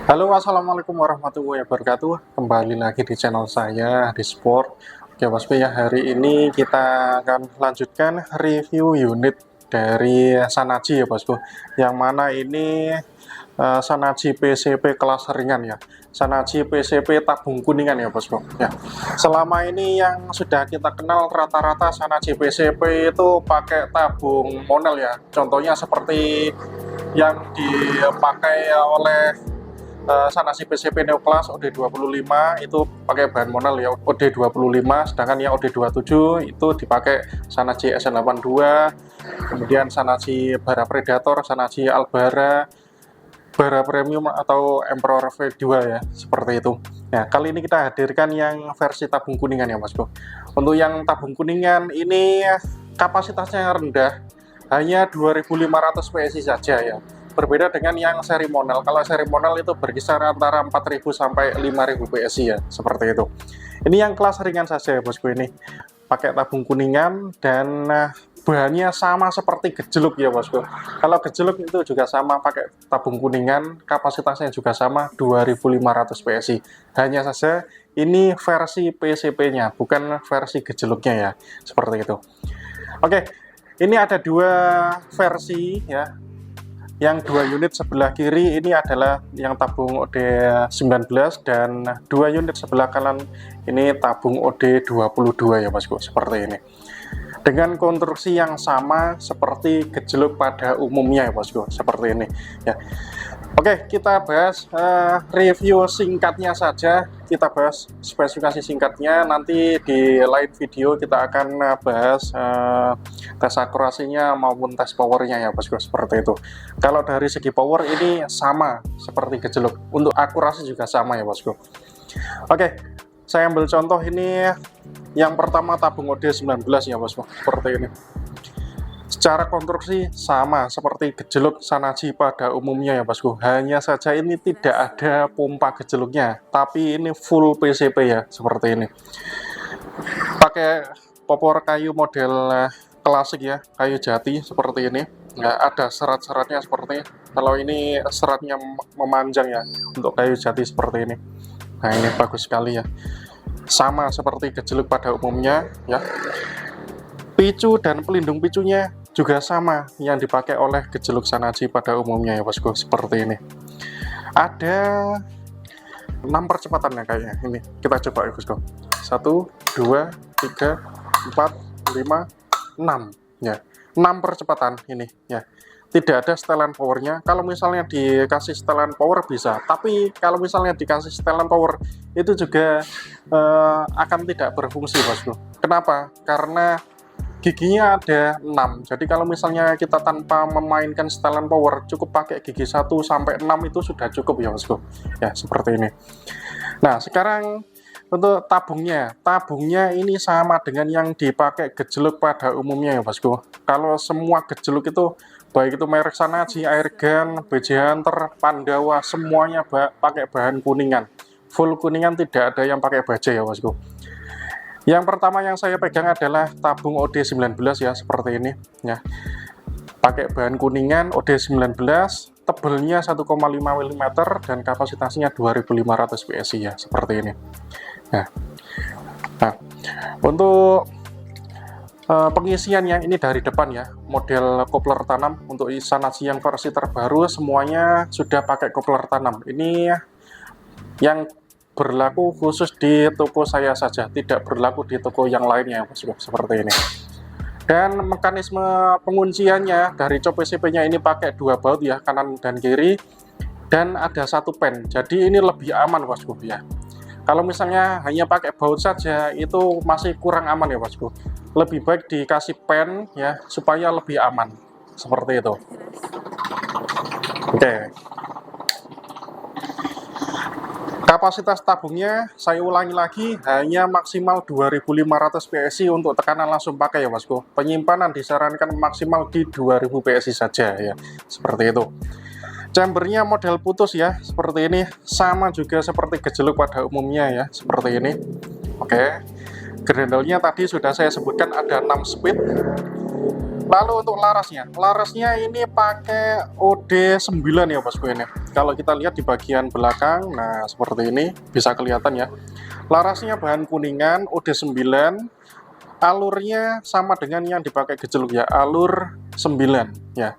Halo, assalamualaikum warahmatullahi wabarakatuh. Kembali lagi di channel saya di Sport. Oke, bosku ya, hari ini kita akan lanjutkan review unit dari Sanaji ya, bosku. Yang mana ini Sanaji PCP kelas ringan ya. Sanaji PCP tabung kuningan ya, bosku. Ya, selama ini yang sudah kita kenal rata-rata Sanaji PCP itu pakai tabung monel ya. Contohnya seperti yang dipakai oleh Sanaji PCP Neoclass OD25 itu pakai bahan monel ya OD25, sedangkan yang OD27 itu dipakai Sanaji SN82, kemudian Sanaji Bara Predator, Sanaji Albara, Bara Premium atau Emperor V2 ya, seperti itu. Nah, kali ini kita hadirkan yang versi tabung kuningan ya, Mas Bro. Untuk yang tabung kuningan ini kapasitasnya rendah, hanya 2500 PSI saja ya. Berbeda dengan yang seri monel. Kalau seri monel itu berkisar antara 4000 sampai 5000 PSI ya, seperti itu. Ini yang kelas ringan saja ya, bosku, ini pakai tabung kuningan dan bahannya sama seperti gejluk ya, bosku. Kalau gejluk itu juga sama pakai tabung kuningan, kapasitasnya juga sama 2500 PSI. Hanya saja ini versi PCP-nya, bukan versi gejluknya ya, seperti itu. Oke, ini ada dua versi ya. Yang dua unit sebelah kiri ini adalah yang tabung OD19 dan dua unit sebelah kanan ini tabung OD22 ya, bosku, seperti ini. Dengan konstruksi yang sama seperti gejluk pada umumnya ya, bosku, seperti ini ya. Oke, kita bahas review singkatnya saja. Kita bahas spesifikasi singkatnya. Nanti di lain video kita akan bahas tes akurasinya maupun tes powernya ya, bosku, seperti itu. Kalau dari segi power ini sama seperti gejluk. Untuk akurasi juga sama ya, bosku. Oke, saya ambil contoh ini. Yang pertama tabung OD19 ya, bosku, seperti ini. Secara konstruksi sama seperti gejluk Sanaji pada umumnya ya, bosku. Hanya saja ini tidak ada pompa gejluknya, tapi ini full PCP ya, seperti ini. Pakai popor kayu model klasik ya, kayu jati seperti ini. Nggak ada serat-seratnya seperti ini. Kalau ini seratnya memanjang ya, untuk kayu jati seperti ini. Nah, ini bagus sekali ya. Sama seperti gejluk pada umumnya ya. Picu dan pelindung picunya juga sama yang dipakai oleh gejluk Sanaji pada umumnya ya, bosku, seperti ini. Ada 6 percepatannya kayaknya. Ini kita coba ya, bosku. 1, 2, 3, 4, 5, 6 ya. 6 percepatan ini ya. Tidak ada setelan powernya. Kalau misalnya dikasih setelan power bisa, tapi kalau misalnya dikasih setelan power itu juga akan tidak berfungsi, bosku. Kenapa? Karena giginya ada 6, jadi kalau misalnya kita tanpa memainkan setelan power, cukup pakai gigi 1 sampai 6 itu sudah cukup ya, bosku ya, seperti ini. Nah, sekarang untuk tabungnya ini sama dengan yang dipakai gejluk pada umumnya ya, bosku. Kalau semua gejluk itu baik itu merek Sanaji, Airgun, BJ Hunter, Pandawa, semuanya pakai bahan kuningan, full kuningan, tidak ada yang pakai baja ya, bosku. Yang pertama yang saya pegang adalah tabung OD19 ya, seperti ini ya. Pakai bahan kuningan OD19, tebelnya 1,5 mm dan kapasitasnya 2500 PSI ya, seperti ini. Nah, untuk pengisiannya ini dari depan ya, model kopler tanam. Untuk Sanaji yang versi terbaru semuanya sudah pakai kopler tanam. Ini yang berlaku khusus di toko saya saja, tidak berlaku di toko yang lainnya, seperti ini. Dan mekanisme pengunciannya dari cop PCP-nya ini pakai 2 baut ya, kanan dan kiri, dan ada 1 pen, jadi ini lebih aman, bosku ya. Kalau misalnya hanya pakai baut saja itu masih kurang aman ya, bosku. Lebih baik dikasih pen ya, supaya lebih aman, seperti itu. Oke. Kapasitas tabungnya saya ulangi lagi, hanya maksimal 2500 PSI untuk tekanan langsung pakai ya, bosku. Penyimpanan disarankan maksimal di 2000 PSI saja ya, seperti itu. Chambernya model putus ya, seperti ini, sama juga seperti gejluk pada umumnya ya, seperti ini. Oke. Grendelnya tadi sudah saya sebutkan ada 6 speed. Lalu untuk larasnya ini pakai OD9 ya bosku ini. Kalau kita lihat di bagian belakang, nah seperti ini bisa kelihatan ya. Larasnya bahan kuningan, OD9. Alurnya sama dengan yang dipakai gejluk ya, alur 9 ya.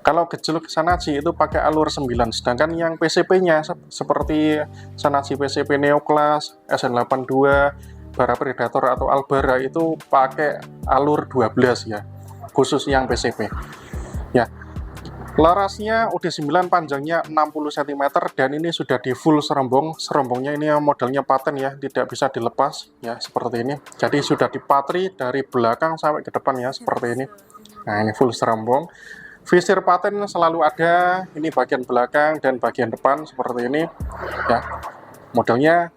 Kalau gejluk Shanachi itu pakai alur 9, sedangkan yang PCP-nya seperti Shanachi PCP Neoclass, SN82, Bara Predator atau Albara itu pakai alur 12 ya, khusus yang PCP ya. Larasnya OD9 panjangnya 60 cm dan ini sudah di full serombong. Serombongnya ini modelnya paten ya, tidak bisa dilepas ya, seperti ini. Jadi sudah dipatri dari belakang sampai ke depan ya, seperti ini. Nah, ini full serombong. Visir paten selalu ada, ini bagian belakang dan bagian depan seperti ini ya. Modelnya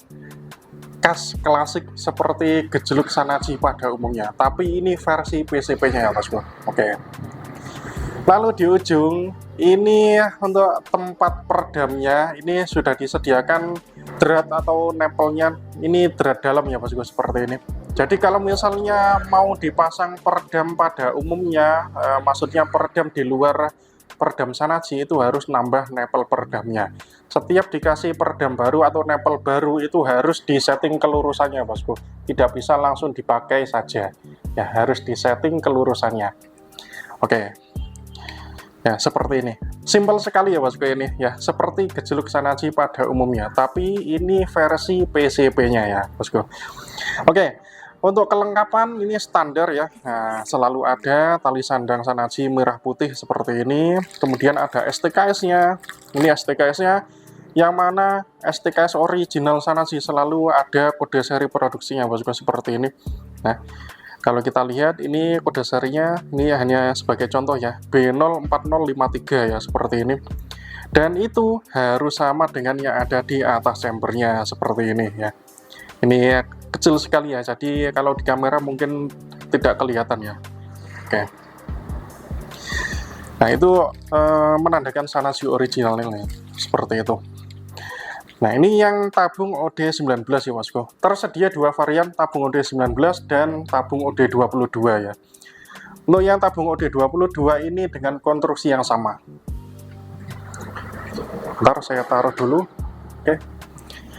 khas klasik seperti gejluk Shanachi pada umumnya, tapi ini versi PCP-nya ya bosku. Oke. Lalu di ujung ini untuk tempat peredamnya ini sudah disediakan drat atau nempelnya, ini drat dalam ya bosku, seperti ini. Jadi kalau misalnya mau dipasang peredam pada umumnya, maksudnya peredam di luar peredam Shanachi, itu harus nambah nempel peredamnya. Setiap dikasih peredam baru atau nempel baru itu harus disetting kelurusannya bosku, tidak bisa langsung dipakai saja ya, harus disetting kelurusannya. Oke ya, seperti ini, simpel sekali ya bosku ini ya, seperti gejluk Shanachi pada umumnya, tapi ini versi PCP-nya ya bosku. Oke, untuk kelengkapan ini standar ya. Nah, selalu ada tali sandang Shanachi merah putih seperti ini. Kemudian ada STKS-nya. Ini STKS-nya, yang mana STKS original Shanachi selalu ada kode seri produksinya bosku, seperti ini. Nah, kalau kita lihat ini kode serinya, ini hanya sebagai contoh ya, B04053 ya, seperti ini. Dan itu harus sama dengan yang ada di atas chambernya, seperti ini ya. Ini kecil sekali ya, jadi kalau di kamera mungkin tidak kelihatan ya. Oke. Nah, itu menandakan Shanachi original ini, seperti itu. Nah, ini yang tabung OD19 ya bosku. Tersedia dua varian, tabung OD19 dan tabung OD22 ya. Untuk yang tabung OD22 ini dengan konstruksi yang sama. Bentar saya taruh dulu. Oke.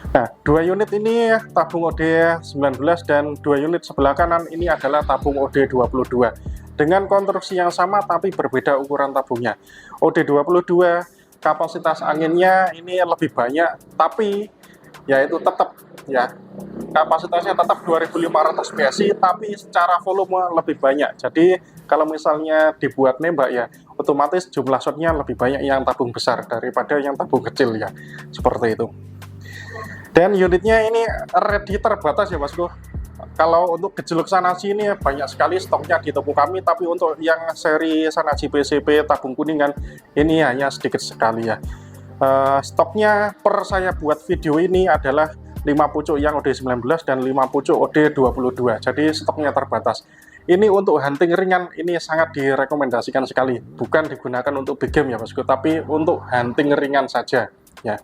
Nah, dua unit ini tabung OD19 dan dua unit sebelah kanan ini adalah tabung OD22. Dengan konstruksi yang sama tapi berbeda ukuran tabungnya. OD22 kapasitas anginnya ini lebih banyak, tapi yaitu tetap ya, kapasitasnya tetap 2500 PSI, tapi secara volume lebih banyak. Jadi kalau misalnya dibuat nembak ya, otomatis jumlah shotnya lebih banyak yang tabung besar daripada yang tabung kecil ya, seperti itu. Dan unitnya ini ready terbatas ya bosku. Kalau untuk gejluk Shanachi ini banyak sekali stoknya di toko kami, tapi untuk yang seri Shanachi PCP tabung kuningan ini hanya sedikit sekali ya. Stoknya per saya buat video ini adalah 5 pucuk yang OD19 dan 5 pucuk OD22, jadi stoknya terbatas. Ini untuk hunting ringan ini sangat direkomendasikan sekali, bukan digunakan untuk big game ya bosku, tapi untuk hunting ringan saja ya,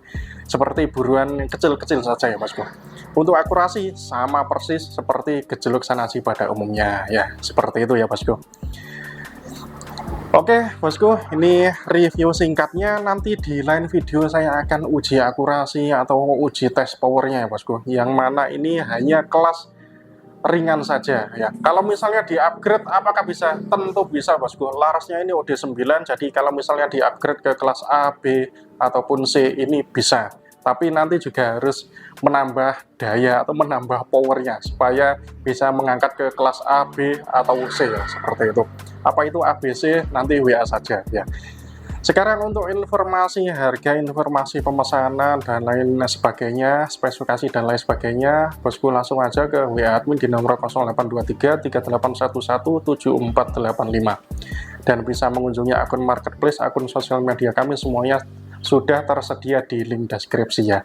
seperti buruan kecil-kecil saja ya bosku. Untuk akurasi sama persis seperti gejluk Shanachi pada umumnya ya, seperti itu ya bosku. Oke bosku, ini review singkatnya. Nanti di lain video saya akan uji akurasi atau uji tes powernya ya bosku, yang mana ini hanya kelas ringan saja ya. Kalau misalnya di upgrade apakah bisa? Tentu bisa bosku. Larasnya ini OD9, jadi kalau misalnya di upgrade ke kelas A, B ataupun C ini bisa, tapi nanti juga harus menambah daya atau menambah powernya supaya bisa mengangkat ke kelas A, B atau C ya, seperti itu. Apa itu A, B, C nanti WA saja ya. Sekarang untuk informasi harga, informasi pemesanan dan lain sebagainya, spesifikasi dan lain sebagainya, bosku langsung aja ke WA admin di nomor 0823 3811 7485 dan bisa mengunjungi akun marketplace, akun sosial media kami, semuanya sudah tersedia di link deskripsi ya.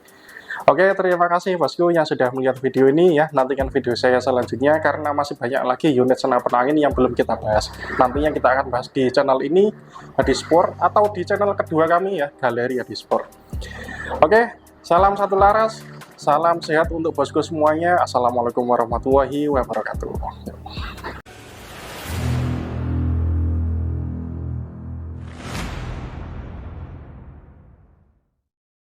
Oke, terima kasih bosku yang sudah melihat video ini ya. Nantikan video saya selanjutnya karena masih banyak lagi unit senapan angin yang belum kita bahas. Nantinya kita akan bahas di channel ini, Hadisport, atau di channel kedua kami ya, Galeri Hadisport. Oke, salam satu laras, Salam sehat untuk bosku semuanya. Assalamualaikum warahmatullahi wabarakatuh.